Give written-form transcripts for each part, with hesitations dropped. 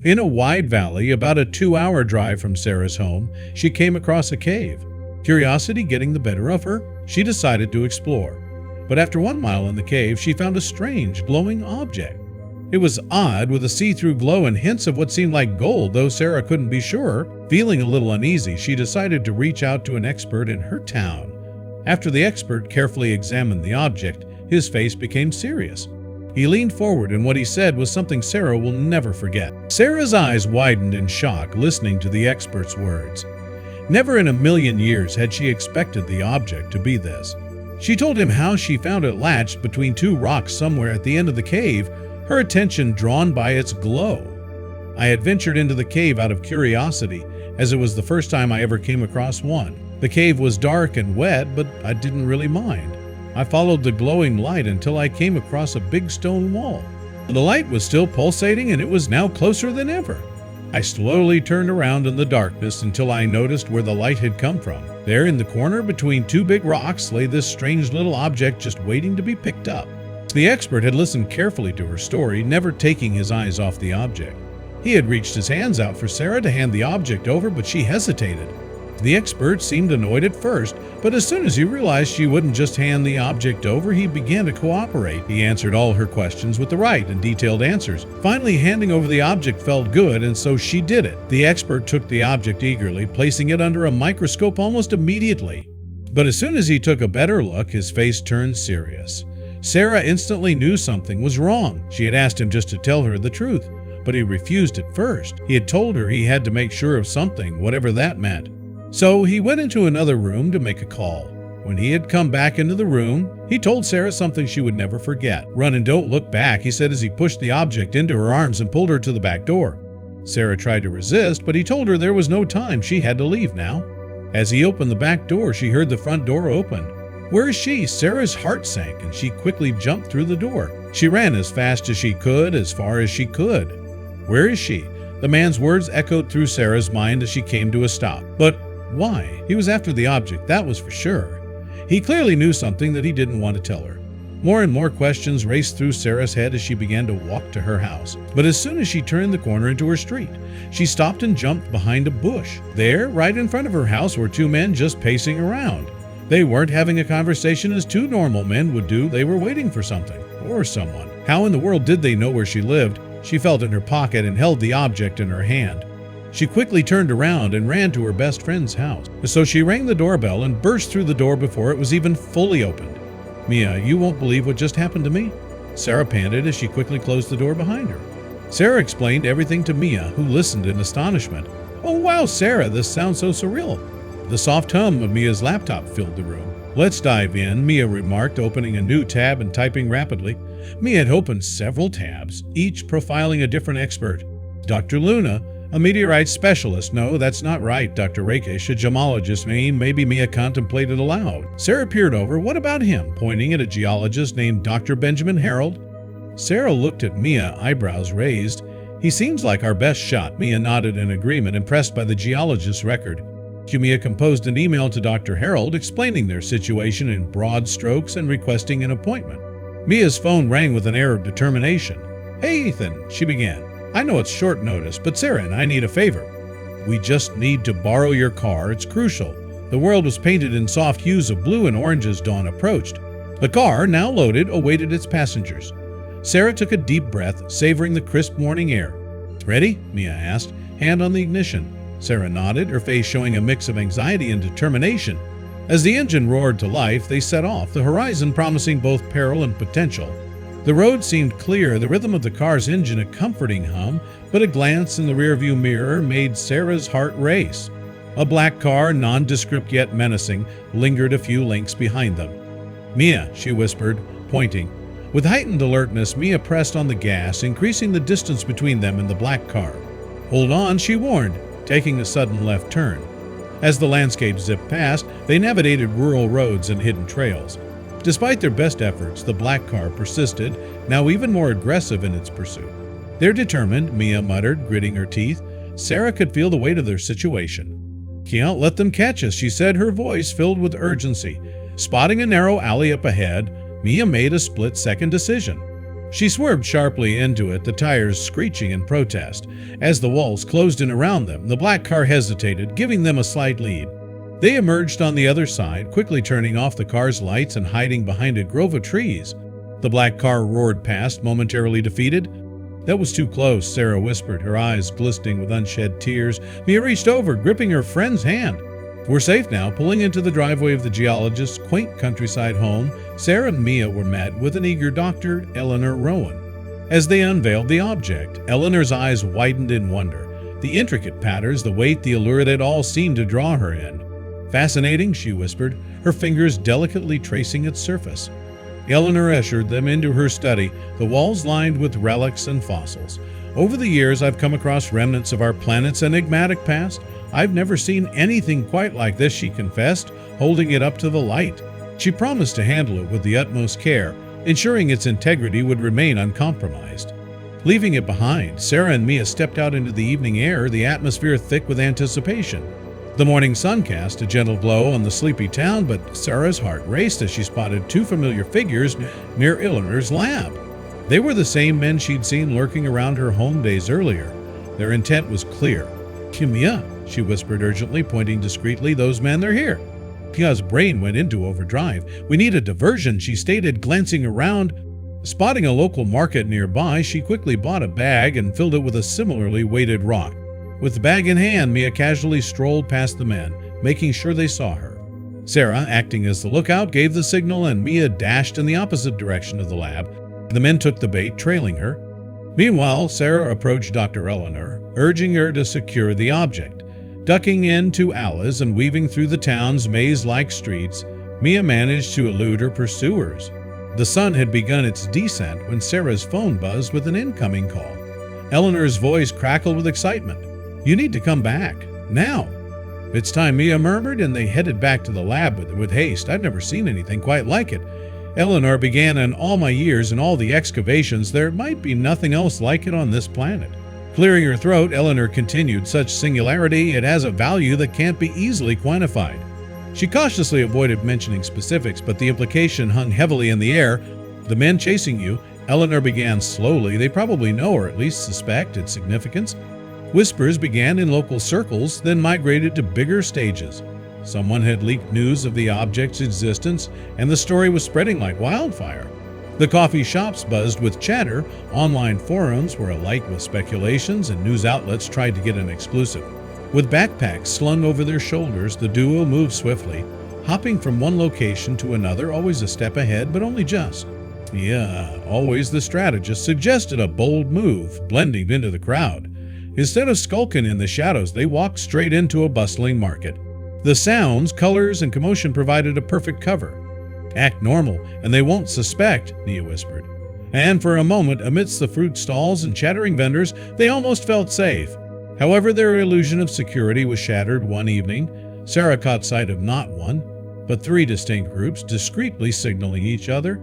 In a wide valley, about a 2-hour drive from Sarah's home, she came across a cave. Curiosity getting the better of her, she decided to explore. But after 1 mile in the cave, she found a strange, glowing object. It was odd, with a see-through glow and hints of what seemed like gold, though Sarah couldn't be sure. Feeling a little uneasy, she decided to reach out to an expert in her town. After the expert carefully examined the object, his face became serious. He leaned forward, and what he said was something Sarah will never forget. Sarah's eyes widened in shock, listening to the expert's words. Never in a million years had she expected the object to be this. She told him how she found it latched between 2 rocks somewhere at the end of the cave, her attention drawn by its glow. I had ventured into the cave out of curiosity, as it was the first time I ever came across one. The cave was dark and wet, but I didn't really mind. I followed the glowing light until I came across a big stone wall. The light was still pulsating, and it was now closer than ever. I slowly turned around in the darkness until I noticed where the light had come from. There in the corner between 2 big rocks lay this strange little object just waiting to be picked up. The expert had listened carefully to her story, never taking his eyes off the object. He had reached his hands out for Sarah to hand the object over, but she hesitated. The expert seemed annoyed at first, but as soon as he realized she wouldn't just hand the object over, he began to cooperate. He answered all her questions with the right and detailed answers. Finally, handing over the object felt good, and so she did it. The expert took the object eagerly, placing it under a microscope almost immediately. But as soon as he took a better look, his face turned serious. Sarah instantly knew something was wrong. She had asked him just to tell her the truth, but he refused at first. He had told her he had to make sure of something, whatever that meant. So he went into another room to make a call. When he had come back into the room, he told Sarah something she would never forget. "Run and don't look back," he said as he pushed the object into her arms and pulled her to the back door. Sarah tried to resist, but he told her there was no time. She had to leave now. As he opened the back door, she heard the front door open. Where is she? Sarah's heart sank, and she quickly jumped through the door. She ran as fast as she could, as far as she could. Where is she? The man's words echoed through Sarah's mind as she came to a stop. But why? He was after the object, that was for sure. He clearly knew something that he didn't want to tell her. More and more questions raced through Sarah's head as she began to walk to her house. But as soon as she turned the corner into her street, she stopped and jumped behind a bush. There, right in front of her house, were 2 men just pacing around. They weren't having a conversation as 2 normal men would do. They were waiting for something or someone. How in the world did they know where she lived? She felt in her pocket and held the object in her hand. She quickly turned around and ran to her best friend's house. So she rang the doorbell and burst through the door before it was even fully opened. "Mia, you won't believe what just happened to me," Sarah panted as she quickly closed the door behind her. Sarah explained everything to Mia, who listened in astonishment. "Oh wow, Sarah, this sounds so surreal." The soft hum of Mia's laptop filled the room. "Let's dive in," Mia remarked, opening a new tab and typing rapidly. Mia had opened several tabs, each profiling a different expert. Dr. Luna, a meteorite specialist. No, that's not right. Dr. Rakesh, a gemologist. Maybe Mia contemplated aloud. Sarah peered over. "What about him?" pointing at a geologist named Dr. Benjamin Harold. Sarah looked at Mia, eyebrows raised. "He seems like our best shot." Mia nodded in agreement, impressed by the geologist's record. Mia composed an email to Dr. Harold explaining their situation in broad strokes and requesting an appointment. Mia's phone rang with an air of determination. "Hey, Ethan," she began. "I know it's short notice, but Sarah and I need a favor. We just need to borrow your car. It's crucial." The world was painted in soft hues of blue and orange as dawn approached. The car, now loaded, awaited its passengers. Sarah took a deep breath, savoring the crisp morning air. "Ready?" Mia asked, hand on the ignition. Sarah nodded, her face showing a mix of anxiety and determination. As the engine roared to life, they set off, the horizon promising both peril and potential. The road seemed clear, the rhythm of the car's engine a comforting hum, but a glance in the rearview mirror made Sarah's heart race. A black car, nondescript yet menacing, lingered a few lengths behind them. "Mia," she whispered, pointing. With heightened alertness, Mia pressed on the gas, increasing the distance between them and the black car. "Hold on," she warned, taking a sudden left turn. As the landscape zipped past, they navigated rural roads and hidden trails. Despite their best efforts, the black car persisted, now even more aggressive in its pursuit. "They're determined," Mia muttered, gritting her teeth. Sarah could feel the weight of their situation. "Can't let them catch us," she said, her voice filled with urgency. Spotting a narrow alley up ahead, Mia made a split-second decision. She swerved sharply into it, the tires screeching in protest. As the walls closed in around them, the black car hesitated, giving them a slight lead. They emerged on the other side, quickly turning off the car's lights and hiding behind a grove of trees. The black car roared past, momentarily defeated. "That was too close," Sarah whispered, her eyes glistening with unshed tears. Mia reached over, gripping her friend's hand. "We're safe now." Pulling into the driveway of the geologist's quaint countryside home, Sarah and Mia were met with an eager Dr. Eleanor Rowan. As they unveiled the object, Eleanor's eyes widened in wonder. The intricate patterns, the weight, the allure, it all seemed to draw her in. "Fascinating," she whispered, her fingers delicately tracing its surface. Eleanor ushered them into her study, the walls lined with relics and fossils. "Over the years, I've come across remnants of our planet's enigmatic past. I've never seen anything quite like this," she confessed, holding it up to the light. She promised to handle it with the utmost care, ensuring its integrity would remain uncompromised. Leaving it behind, Sarah and Mia stepped out into the evening air, the atmosphere thick with anticipation. The morning sun cast a gentle glow on the sleepy town, but Sarah's heart raced as she spotted two familiar figures near Eleanor's lab. They were the same men she'd seen lurking around her home days earlier. Their intent was clear. "Mia," she whispered urgently, pointing discreetly, "those men, they're here." Mia's brain went into overdrive. "We need a diversion," she stated, glancing around. Spotting a local market nearby, she quickly bought a bag and filled it with a similarly weighted rock. With the bag in hand, Mia casually strolled past the men, making sure they saw her. Sarah, acting as the lookout, gave the signal, and Mia dashed in the opposite direction of the lab. The men took the bait, trailing her. Meanwhile, Sarah approached Dr. Eleanor, urging her to secure the object. Ducking into alleys and weaving through the town's maze-like streets, Mia managed to elude her pursuers. The sun had begun its descent when Sarah's phone buzzed with an incoming call. Eleanor's voice crackled with excitement. "You need to come back. Now." "It's time," Mia murmured, and they headed back to the lab with haste. "I've never seen anything quite like it." Eleanor began, "In all my years and all the excavations, there might be nothing else like it on this planet." Clearing her throat, Eleanor continued, "Such singularity, it has a value that can't be easily quantified." She cautiously avoided mentioning specifics, but the implication hung heavily in the air. "The men chasing you," Eleanor began slowly. "They probably know, or at least suspect, its significance." Whispers began in local circles, then migrated to bigger stages. Someone had leaked news of the object's existence, and the story was spreading like wildfire. The coffee shops buzzed with chatter, online forums were alight with speculations, and news outlets tried to get an exclusive. With backpacks slung over their shoulders, the duo moved swiftly, hopping from one location to another, always a step ahead, but only just. Yeah, always the strategist, suggested a bold move, blending into the crowd. Instead of skulking in the shadows, they walked straight into a bustling market. The sounds, colors, and commotion provided a perfect cover. "Act normal, and they won't suspect," Mia whispered. And for a moment, amidst the fruit stalls and chattering vendors, they almost felt safe. However, their illusion of security was shattered one evening. Sarah caught sight of not one, but three distinct groups, discreetly signaling each other.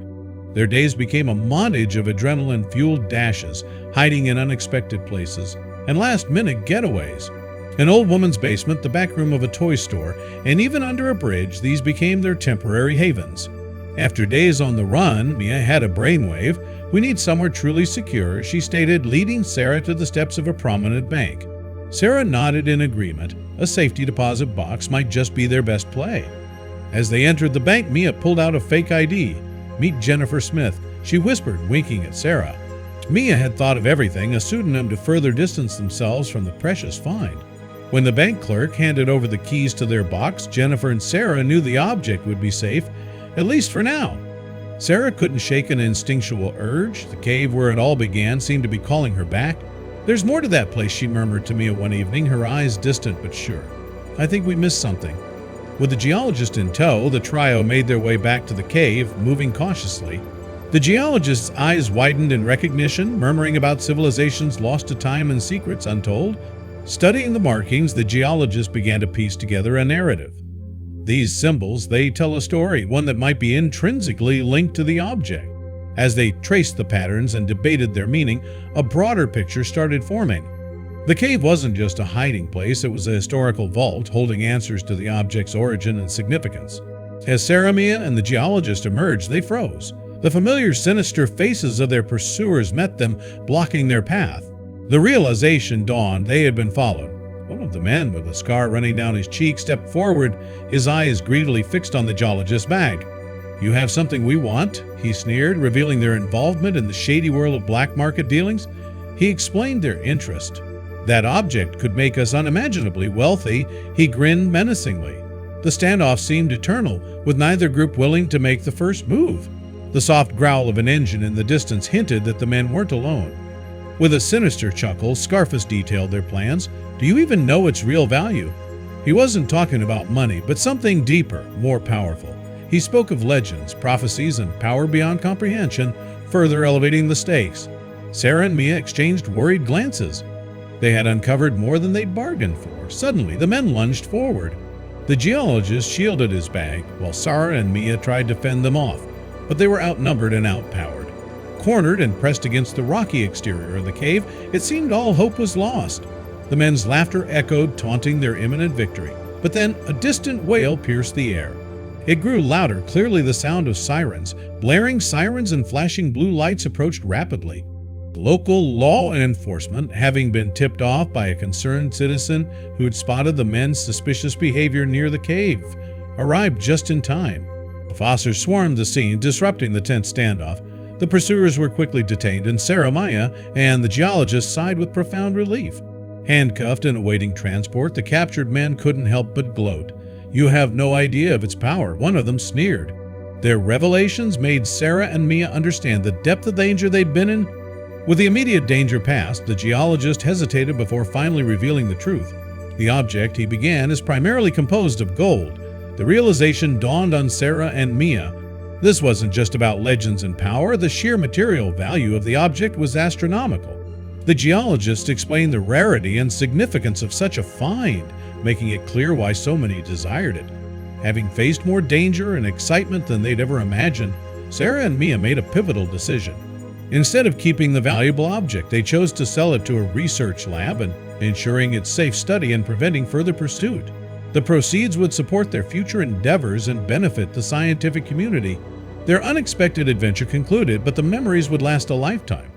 Their days became a montage of adrenaline-fueled dashes, hiding in unexpected places, and last-minute getaways. An old woman's basement, the back room of a toy store, and even under a bridge, these became their temporary havens. After days on the run, Mia had a brainwave. "We need somewhere truly secure," she stated, leading Sarah to the steps of a prominent bank. Sarah nodded in agreement. A safety deposit box might just be their best play. As they entered the bank, Mia pulled out a fake ID. "Meet Jennifer Smith," she whispered, winking at Sarah. Mia had thought of everything, a pseudonym to further distance themselves from the precious find. When the bank clerk handed over the keys to their box, Jennifer and Sarah knew the object would be safe, at least for now. Sarah couldn't shake an instinctual urge. The cave where it all began seemed to be calling her back. "There's more to that place," she murmured to Mia one evening, her eyes distant but sure. "I think we missed something." With the geologist in tow, the trio made their way back to the cave, moving cautiously. The geologist's eyes widened in recognition, murmuring about civilizations lost to time and secrets untold. Studying the markings, the geologist began to piece together a narrative. These symbols, they tell a story, one that might be intrinsically linked to the object. As they traced the patterns and debated their meaning, a broader picture started forming. The cave wasn't just a hiding place, it was a historical vault holding answers to the object's origin and significance. As Sarah, Mia, and the geologist emerged, they froze. The familiar sinister faces of their pursuers met them, blocking their path. The realization dawned they had been followed. One of the men, with a scar running down his cheek, stepped forward, his eyes greedily fixed on the geologist's bag. "You have something we want?" he sneered, revealing their involvement in the shady world of black market dealings. He explained their interest. "That object could make us unimaginably wealthy," he grinned menacingly. The standoff seemed eternal, with neither group willing to make the first move. The soft growl of an engine in the distance hinted that the men weren't alone. With a sinister chuckle, Scarface detailed their plans. "Do you even know its real value?" He wasn't talking about money, but something deeper, more powerful. He spoke of legends, prophecies, and power beyond comprehension, further elevating the stakes. Sarah and Mia exchanged worried glances. They had uncovered more than they'd bargained for. Suddenly, the men lunged forward. The geologist shielded his bag, while Sarah and Mia tried to fend them off, but they were outnumbered and outpowered. Cornered and pressed against the rocky exterior of the cave, it seemed all hope was lost. The men's laughter echoed, taunting their imminent victory. But then a distant wail pierced the air. It grew louder, clearly the sound of sirens. Blaring sirens and flashing blue lights approached rapidly. Local law enforcement, having been tipped off by a concerned citizen who had spotted the men's suspicious behavior near the cave, arrived just in time. Officers swarmed the scene, disrupting the tense standoff. The pursuers were quickly detained, and Sarah, Maya, and the geologist sighed with profound relief. Handcuffed and awaiting transport, the captured men couldn't help but gloat. "You have no idea of its power," one of them sneered. Their revelations made Sarah and Mia understand the depth of danger they'd been in. With the immediate danger past, the geologist hesitated before finally revealing the truth. The object, he began, is primarily composed of gold. The realization dawned on Sarah and Mia. This wasn't just about legends and power. The sheer material value of the object was astronomical. The geologist explained the rarity and significance of such a find, making it clear why so many desired it. Having faced more danger and excitement than they'd ever imagined, Sarah and Mia made a pivotal decision. Instead of keeping the valuable object, they chose to sell it to a research lab and ensuring its safe study and preventing further pursuit. The proceeds would support their future endeavors and benefit the scientific community. Their unexpected adventure concluded, but the memories would last a lifetime.